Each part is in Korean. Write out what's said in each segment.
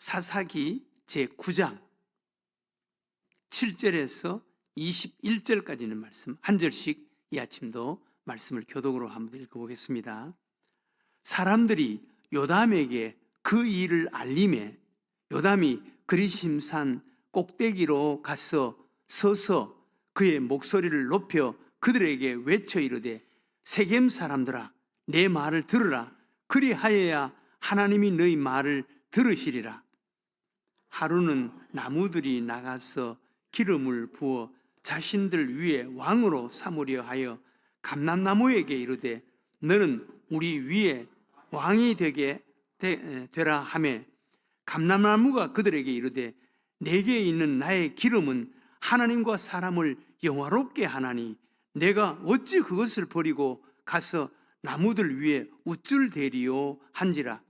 사사기 제9장 7절에서 21절까지는 말씀 한 절씩 이 아침도 말씀을 교독으로 한번 읽어보겠습니다. 사람들이 요담에게 그 일을 알림해 요담이 그리심산 꼭대기로 가서 서서 그의 목소리를 높여 그들에게 외쳐 이르되 세겜 사람들아 내 말을 들으라. 그리하여야 하나님이 너희 말을 들으시리라. 하루는 나무들이 나가서 기름을 부어 자신들 위에 왕으로 삼으려 하여 감람나무에게 이르되 너는 우리 위에 왕이 되라 하매 감람나무가 그들에게 이르되 내게 있는 나의 기름은 하나님과 사람을 영화롭게 하나니 내가 어찌 그것을 버리고 가서 나무들 위에 우쭐대리요 한지라.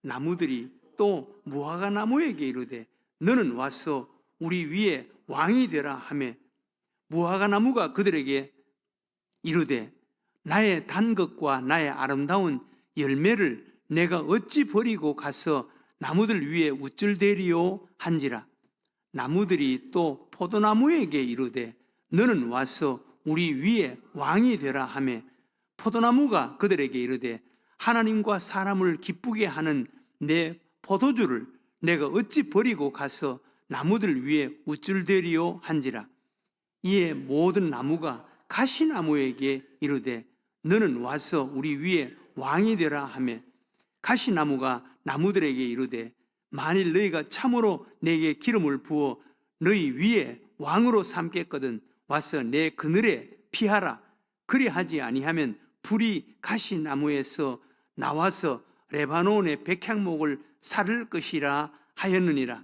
나무들이 또 무화과 나무에게 이르되 너는 와서 우리 위에 왕이 되라 하매 무화과 나무가 그들에게 이르되 나의 단 것과 나의 아름다운 열매를 내가 어찌 버리고 가서 나무들 위에 우쭐대리요 한지라. 나무들이 또 포도나무에게 이르되 너는 와서 우리 위에 왕이 되라 하매 포도나무가 그들에게 이르되 하나님과 사람을 기쁘게 하는 내 포도주를 내가 어찌 버리고 가서 나무들 위에 우쭐대리요 한지라. 이에 모든 나무가 가시나무에게 이르되 너는 와서 우리 위에 왕이 되라 하매 가시나무가 나무들에게 이르되 만일 너희가 참으로 내게 기름을 부어 너희 위에 왕으로 삼겠거든 와서 내 그늘에 피하라. 그리하지 아니하면 불이 가시나무에서 나와서 레바논의 백향목을 사를 것이라 하였느니라.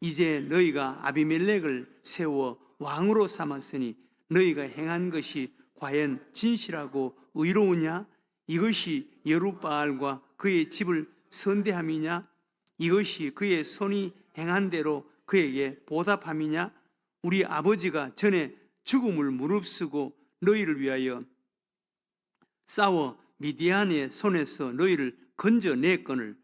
이제 너희가 아비멜렉을 세워 왕으로 삼았으니 너희가 행한 것이 과연 진실하고 의로우냐? 이것이 여룻바알과 그의 집을 선대함이냐? 이것이 그의 손이 행한 대로 그에게 보답함이냐? 우리 아버지가 전에 죽음을 무릅쓰고 너희를 위하여 싸워 미디안의 손에서 너희를 건져냈거늘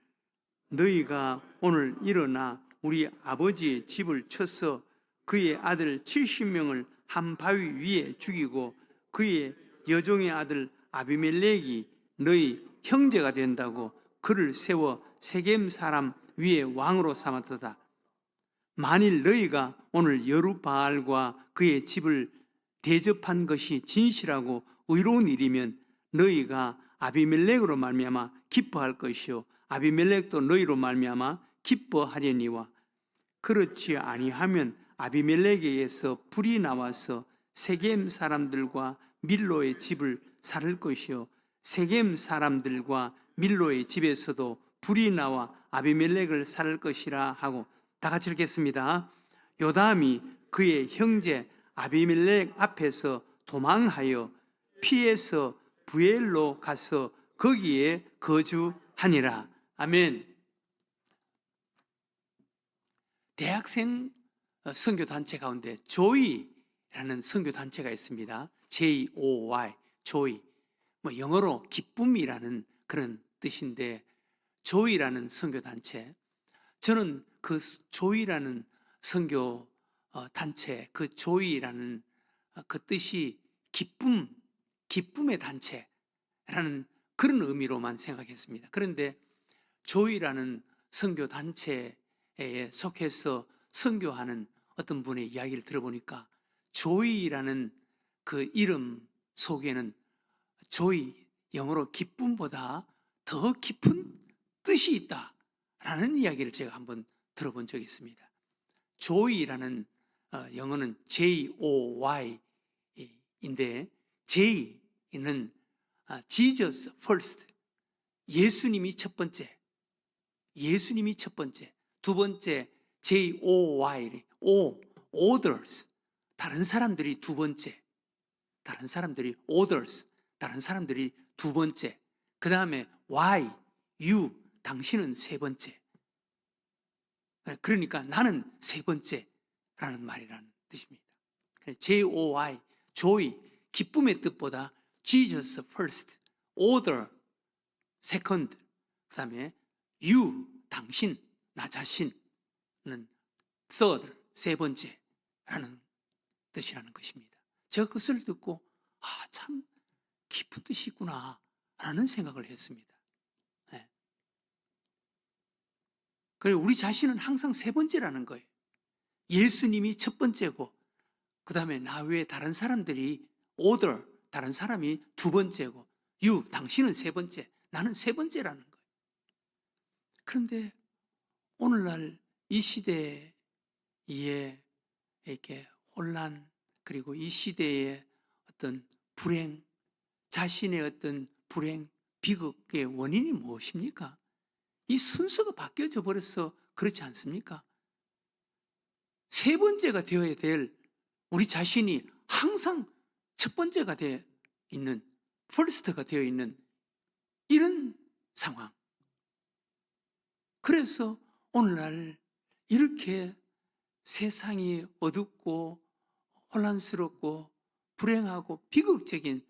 너희가 오늘 일어나 우리 아버지의 집을 쳐서 그의 아들 70명을 한 바위 위에 죽이고 그의 여종의 아들 아비멜렉이 너희 형제가 된다고 그를 세워 세겜 사람 위에 왕으로 삼았도다. 만일 너희가 오늘 여룻바알과 그의 집을 대접한 것이 진실하고 의로운 일이면 너희가 아비멜렉으로 말미암아 기뻐할 것이요 아비멜렉도 너희로 말미암아 기뻐하려니와 그렇지 아니하면 아비멜렉에게서 불이 나와서 세겜 사람들과 밀로의 집을 살을 것이요 세겜 사람들과 밀로의 집에서도 불이 나와 아비멜렉을 살을 것이라 하고 다 같이 읽겠습니다. 요담이 그의 형제 아비멜렉 앞에서 도망하여 피해서 부엘로 가서 거기에 거주하니라. 아멘. 대학생 선교단체 가운데 조이라는 선교단체가 있습니다. J-O-Y, 조이. 영어로 기쁨이라는 그런 뜻인데 조이라는 선교단체. 저는 그 조이라는 선교단체, 그 조이라는 그 뜻이 기쁨의 단체라는 그런 의미로만 생각했습니다. 그런데 조이라는 선교단체에 속해서 선교하는 어떤 분의 이야기를 들어보니까 조이라는 그 이름 속에는 조이, 영어로 기쁨보다 더 깊은 뜻이 있다라는 이야기를 제가 한번 들어본 적이 있습니다. 조이라는 영어는 J-O-Y인데 J는 Jesus first, 예수님이 첫 번째, 예수님이 첫 번째. 두 번째 J-O-Y, others, 다른 사람들이 두 번째, 다른 사람들이 others, 다른 사람들이 두 번째. 그 다음에 Y, you, 당신은 세 번째. 그러니까 나는 세 번째라는 말이라는 뜻입니다. J-O-Y, joy, 기쁨의 뜻보다 Jesus first, other second, 그 다음에 you, 당신, 나 자신은 third, 세 번째라는 뜻이라는 것입니다. 제가 그것을 듣고 참 깊은 뜻이 있구나 라는 생각을 했습니다. 네. 그리고 우리 자신은 항상 세 번째라는 거예요. 예수님이 첫 번째고 그 다음에 나 외에 다른 사람들이 order, 다른 사람이 두 번째고 당신은 세 번째, 나는 세 번째라는 거예요. 그런데 오늘날 이 시대에 이렇게 혼란, 그리고 이 시대의 어떤 불행, 자신의 어떤 불행, 비극의 원인이 무엇입니까? 이 순서가 바뀌어져 버려서 그렇지 않습니까? 세 번째가 되어야 될 우리 자신이 항상 첫 번째가 되어 있는, first가 되어 있는 이런 상황. 그래서 오늘날 이렇게 세상이 어둡고 혼란스럽고 불행하고 비극적인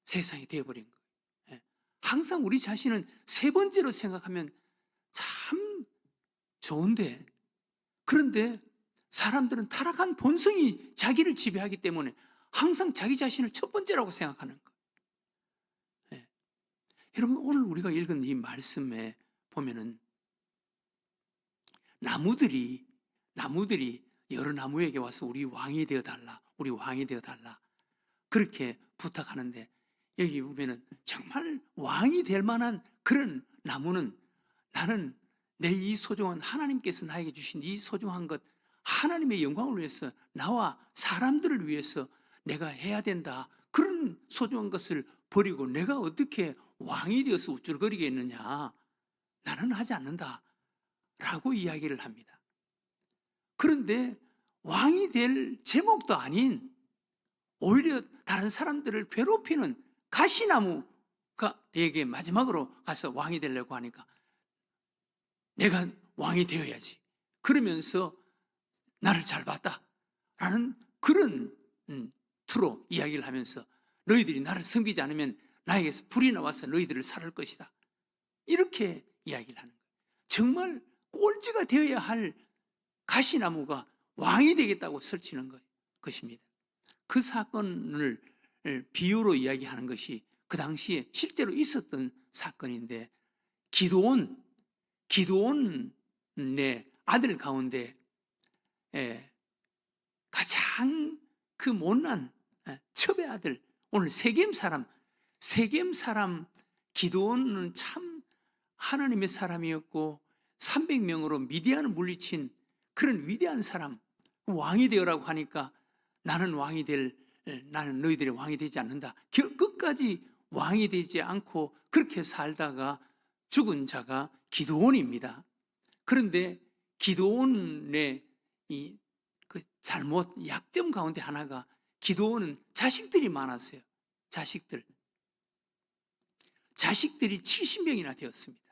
세상이 되어버린 거예요. 항상 우리 자신은 세 번째로 생각하면 참 좋은데, 그런데 사람들은 타락한 본성이 자기를 지배하기 때문에 항상 자기 자신을 첫 번째라고 생각하는 거예요. 여러분, 오늘 우리가 읽은 이 말씀에 보면은 나무들이 여러 나무에게 와서 우리 왕이 되어달라, 우리 왕이 되어달라 그렇게 부탁하는데, 여기 보면은 정말 왕이 될 만한 그런 나무는, 나는 내 이 소중한, 하나님께서 나에게 주신 이 소중한 것, 하나님의 영광을 위해서, 나와 사람들을 위해서 내가 해야 된다, 그런 소중한 것을 버리고 내가 어떻게 왕이 되어서 우쭐거리겠느냐, 나는 하지 않는다 라고 이야기를 합니다. 그런데 왕이 될 제목도 아닌 오히려 다른 사람들을 괴롭히는 가시나무에게 마지막으로 가서 왕이 되려고 하니까 내가 왕이 되어야지, 그러면서 나를 잘 봤다라는 그런 투로 이야기를 하면서 너희들이 나를 섬기지 않으면 나에게서 불이 나와서 너희들을 살할 것이다, 이렇게 이야기를 하는 거예요. 정말 꼴찌가 되어야 할 가시나무가 왕이 되겠다고 설치는 것입니다. 그 사건을 비유로 이야기하는 것이 그 당시에 실제로 있었던 사건인데, 기드온의 아들 가운데 가장 그 못난 첩의 아들, 오늘 세겜 사람 기드온은 참 하나님의 사람이었고 300명으로 미디안을 물리친 그런 위대한 사람, 왕이 되어라고 하니까 나는 너희들의 왕이 되지 않는다, 끝까지 왕이 되지 않고 그렇게 살다가 죽은 자가 기드온입니다. 그런데 기드온의 그 잘못, 약점 가운데 하나가, 기드온은 자식들이 많았어요. 자식들이 70명이나 되었습니다.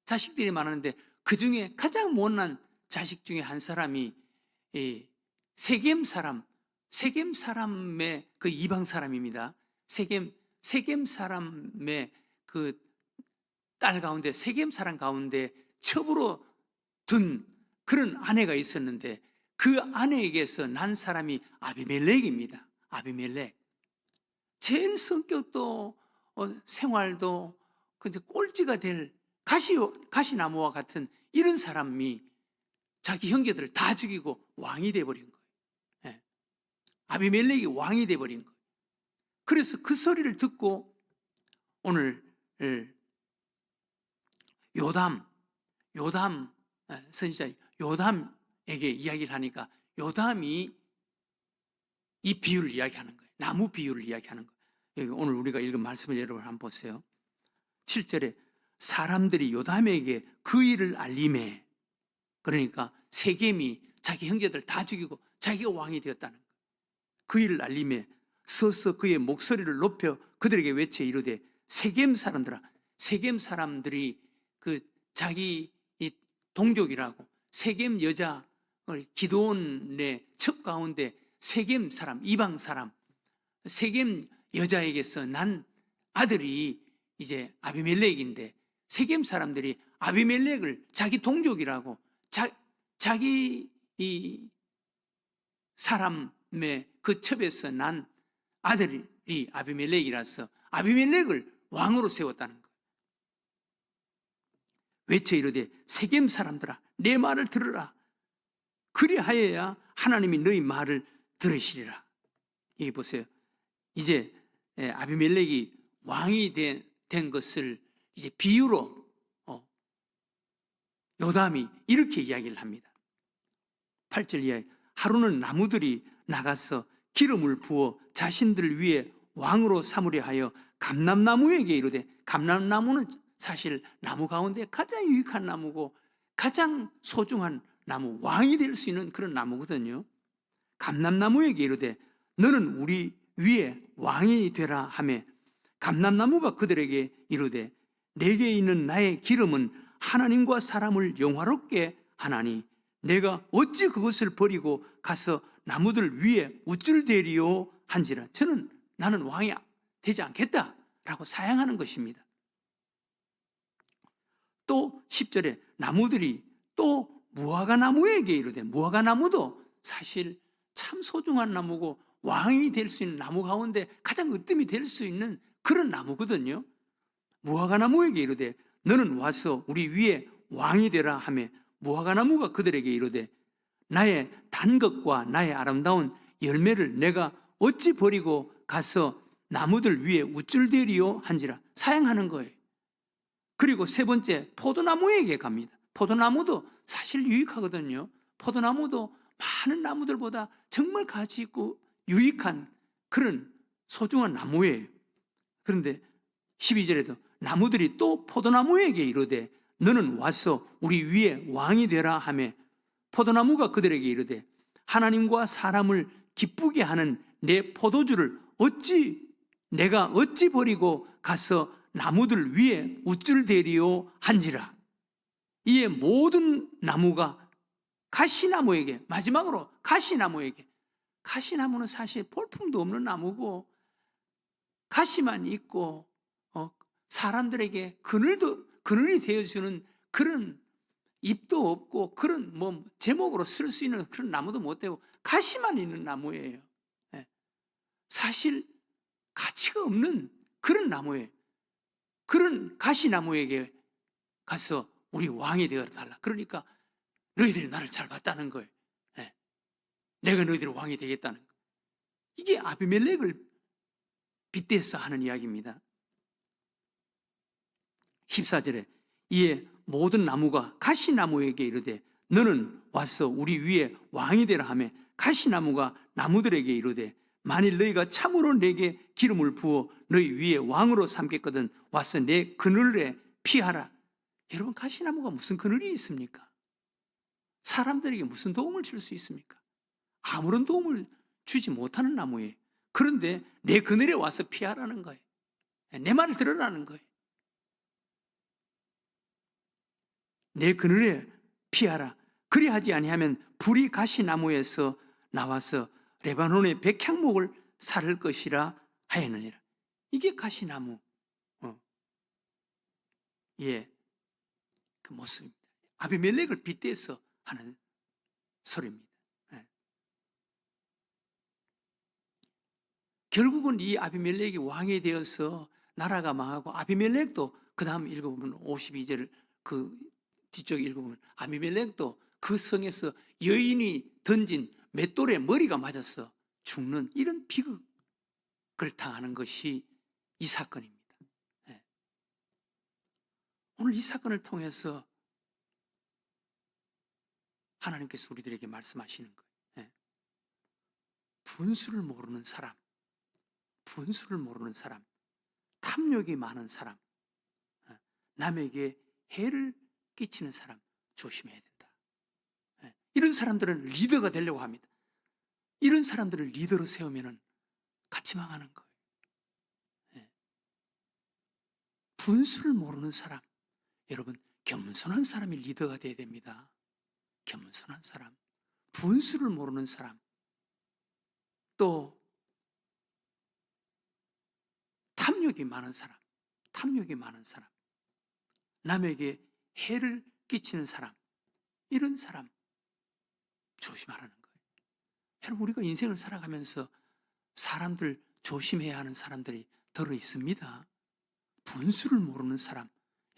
자식들이 많았는데 그 중에 가장 못난 자식 중에 한 사람이 세겜 사람의 그 이방 사람입니다. 세겜 사람의 그 딸 가운데, 세겜 사람 가운데 첩으로 둔 그런 아내가 있었는데, 그 아내에게서 난 사람이 아비멜렉입니다. 아비멜렉. 제일 성격도 생활도 꼴찌가 될 가시나무와 같은 이런 사람이 자기 형제들을 다 죽이고 왕이 돼버린 거예요. 아비멜렉이 왕이 돼버린 거예요. 그래서 그 소리를 듣고 오늘 요담 선지자 요담에게 이야기를 하니까, 요담이 이 비유를 이야기하는 거예요. 나무 비유를 이야기하는 거예요. 여기 오늘 우리가 읽은 말씀을 여러분 한번 보세요. 7절에 사람들이 요담에게 그 일을 알림해, 그러니까 세겜이 자기 형제들 다 죽이고 자기가 왕이 되었다는 거예요. 그 일을 알림해 서서 그의 목소리를 높여 그들에게 외쳐 이르되, 세겜 사람들이 그 자기 동족이라고, 세겜 여자 기드온의 첩 가운데 세겜 사람, 이방 사람, 세겜 여자에게서 난 아들이 이제 아비멜렉인데, 세겜 사람들이 아비멜렉을 자기 동족이라고 자기 이 사람의 그 첩에서 난 아들이 아비멜렉이라서 아비멜렉을 왕으로 세웠다는 거예요. 외쳐 이르되 세겜 사람들아 내 말을 들으라. 그리하여야 하나님이 너희 말을 들으시리라. 여기 보세요. 이제 아비멜렉이 왕이 된 것을 이제 비유로 요담이 이렇게 이야기를 합니다. 8절 이하에 하루는 나무들이 나가서 기름을 부어 자신들을 위해 왕으로 삼으려 하여 감람나무에게 이르되, 감람나무는 사실 나무 가운데 가장 유익한 나무고 가장 소중한 나무, 왕이 될 수 있는 그런 나무거든요. 감람나무에게 이르되 너는 우리 위에 왕이 되라 하매, 감람나무가 그들에게 이르되 내게 있는 나의 기름은 하나님과 사람을 영화롭게 하나니 내가 어찌 그것을 버리고 가서 나무들 위에 우쭐대리요 한지라. 나는 왕이 되지 않겠다라고 사양하는 것입니다. 또 10절에 나무들이 또 무화과나무에게 이르되, 무화과나무도 사실 참 소중한 나무고 왕이 될 수 있는 나무 가운데 가장 으뜸이 될 수 있는 그런 나무거든요. 무화과나무에게 이르되 너는 와서 우리 위에 왕이 되라 하매, 무화과나무가 그들에게 이르되 나의 단 것과 나의 아름다운 열매를 내가 어찌 버리고 가서 나무들 위에 우쭐대리요 한지라. 사양하는 거예요. 그리고 세 번째, 포도나무에게 갑니다. 포도나무도 사실 유익하거든요. 포도나무도 많은 나무들보다 정말 가치 있고 유익한 그런 소중한 나무예요. 그런데 12절에도 나무들이 또 포도나무에게 이르되 너는 와서 우리 위에 왕이 되라 하매, 포도나무가 그들에게 이르되 하나님과 사람을 기쁘게 하는 내 포도주를 내가 어찌 버리고 가서 나무들 위에 우쭐대리요 한지라. 이에 모든 나무가 가시나무에게, 마지막으로 가시나무에게, 가시나무는 사실 볼품도 없는 나무고 가시만 있고 사람들에게 그늘이 되어주는 그런 잎도 없고 그런 제목으로 쓸 수 있는 그런 나무도 못 되고 가시만 있는 나무예요. 사실 가치가 없는 그런 나무예요. 그런 가시나무에게 가서 우리 왕이 되어달라. 그러니까 너희들이 나를 잘 봤다는 거예요. 내가 너희들의 왕이 되겠다는 거예요. 이게 아비멜렉을 빗대서 하는 이야기입니다. 14절에 이에 모든 나무가 가시나무에게 이르되 너는 와서 우리 위에 왕이 되라 하매, 가시나무가 나무들에게 이르되 만일 너희가 참으로 내게 기름을 부어 너희 위에 왕으로 삼겠거든 와서 내 그늘에 피하라. 여러분, 가시나무가 무슨 그늘이 있습니까? 사람들에게 무슨 도움을 줄 수 있습니까? 아무런 도움을 주지 못하는 나무예요. 그런데 내 그늘에 와서 피하라는 거예요. 내 말을 들으라는 거예요. 내 그늘에 피하라. 그리하지 아니하면 불이 가시나무에서 나와서 레바논의 백향목을 살을 것이라 하였느니라. 이게 가시나무 그 모습입니다. 아비멜렉을 빗대서 하는 설입니다. 결국은 이 아비멜렉이 왕이 되어서 나라가 망하고, 아비멜렉도 그 다음 읽어보면 52절 그 뒤쪽 읽어보면 아비멜렉도 그 성에서 여인이 던진 맷돌에 머리가 맞아서 죽는 이런 비극을 당하는 것이 이 사건입니다. 오늘 이 사건을 통해서 하나님께서 우리들에게 말씀하시는 거예요. 분수를 모르는 사람, 탐욕이 많은 사람, 남에게 해를 끼치는 사람 조심해야 된다. 이런 사람들은 리더가 되려고 합니다. 이런 사람들을 리더로 세우면 같이 망하는 거예요. 분수를 모르는 사람, 여러분, 겸손한 사람이 리더가 되어야 됩니다. 겸손한 사람, 분수를 모르는 사람, 또 탐욕이 많은 사람, 남에게 해를 끼치는 사람, 이런 사람 조심하라는 거예요. 여러분, 우리가 인생을 살아가면서 사람들 조심해야 하는 사람들이 들어 있습니다. 분수를 모르는 사람,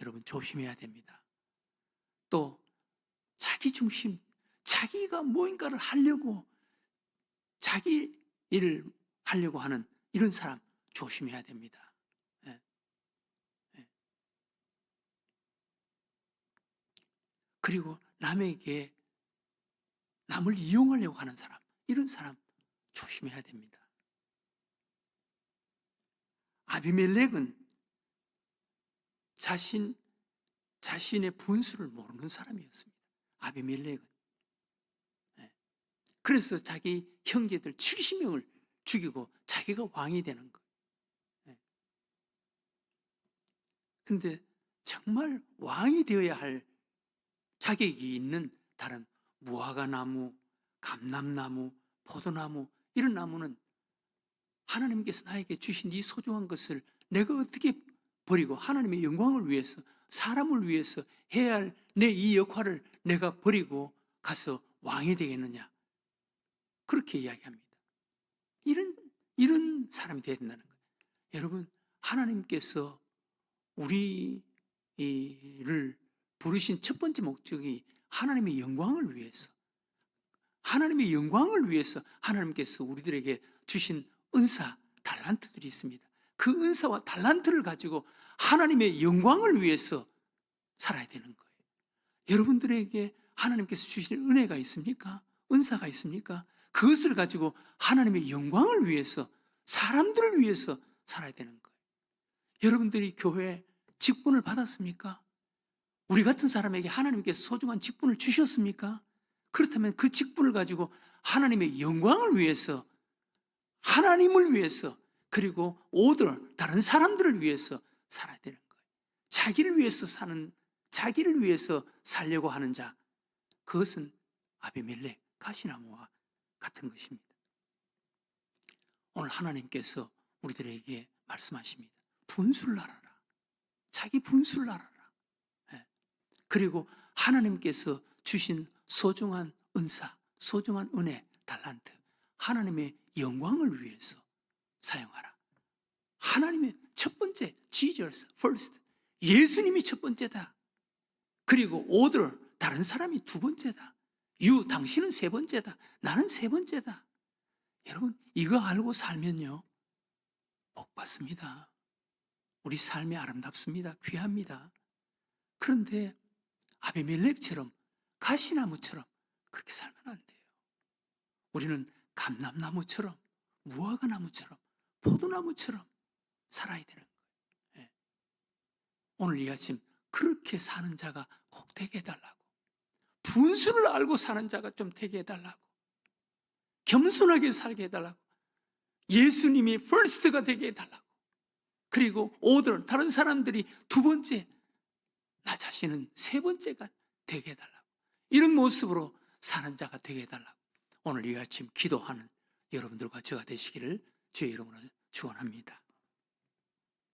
여러분 조심해야 됩니다. 또 자기 중심, 자기가 무언가를 하려고, 자기 일을 하려고 하는 이런 사람 조심해야 됩니다. 예. 예. 그리고 남에게, 남을 이용하려고 하는 사람, 이런 사람 조심해야 됩니다. 아비멜렉은 자신의 분수를 모르는 사람이었습니다. 아비멜렉은. 예. 그래서 자기 형제들 70명을 죽이고 자기가 왕이 되는 거예요. 예. 근데 정말 왕이 되어야 할 자격이 있는 다른 무화과나무, 감람나무, 포도나무, 이런 나무는 하나님께서 나에게 주신 이 소중한 것을 내가 어떻게 버리고 하나님의 영광을 위해서, 사람을 위해서 해야 할 내 이 역할을 내가 버리고 가서 왕이 되겠느냐, 그렇게 이야기합니다. 이런 사람이 되어야 된다는 거예요. 여러분, 하나님께서 우리를 부르신 첫 번째 목적이 하나님의 영광을 위해서, 하나님의 영광을 위해서 하나님께서 우리들에게 주신 은사, 달란트들이 있습니다. 그 은사와 달란트를 가지고 하나님의 영광을 위해서 살아야 되는 거예요. 여러분들에게 하나님께서 주신 은혜가 있습니까? 은사가 있습니까? 그것을 가지고 하나님의 영광을 위해서, 사람들을 위해서 살아야 되는 거예요. 여러분들이 교회 직분을 받았습니까? 우리 같은 사람에게 하나님께서 소중한 직분을 주셨습니까? 그렇다면 그 직분을 가지고 하나님의 영광을 위해서, 하나님을 위해서, 그리고 다른 사람들을 위해서 살아야 되는 거예요. 자기를 위해서 살려고 하는 자, 그것은 아비멜렉, 가시나무와 같은 것입니다. 오늘 하나님께서 우리들에게 말씀하십니다. 분수를 알아라. 자기 분수를 알아라. 그리고 하나님께서 주신 소중한 은사, 소중한 은혜, 달란트, 하나님의 영광을 위해서 사용하라. 하나님의 첫 번째, Jesus first, 예수님이 첫 번째다. 그리고 다른 사람이 두 번째다. 당신은 세 번째다. 나는 세 번째다. 여러분, 이거 알고 살면요, 복 받습니다. 우리 삶이 아름답습니다. 귀합니다. 그런데 아비멜렉처럼, 가시나무처럼 그렇게 살면 안 돼요. 우리는 감람나무처럼, 무화과나무처럼, 포도나무처럼 살아야 되는 거예요. 예. 오늘 이 아침 그렇게 사는 자가 꼭 되게 해달라고, 분수를 알고 사는 자가 좀 되게 해달라고, 겸손하게 살게 해달라고, 예수님이 first가 되게 해달라고, 그리고 다른 사람들이 두 번째, 나 자신은 세 번째가 되게 해달라고, 이런 모습으로 사는 자가 되게 해달라고 오늘 이 아침 기도하는 여러분들과 제가 되시기를 주의 이름으로 축원합니다.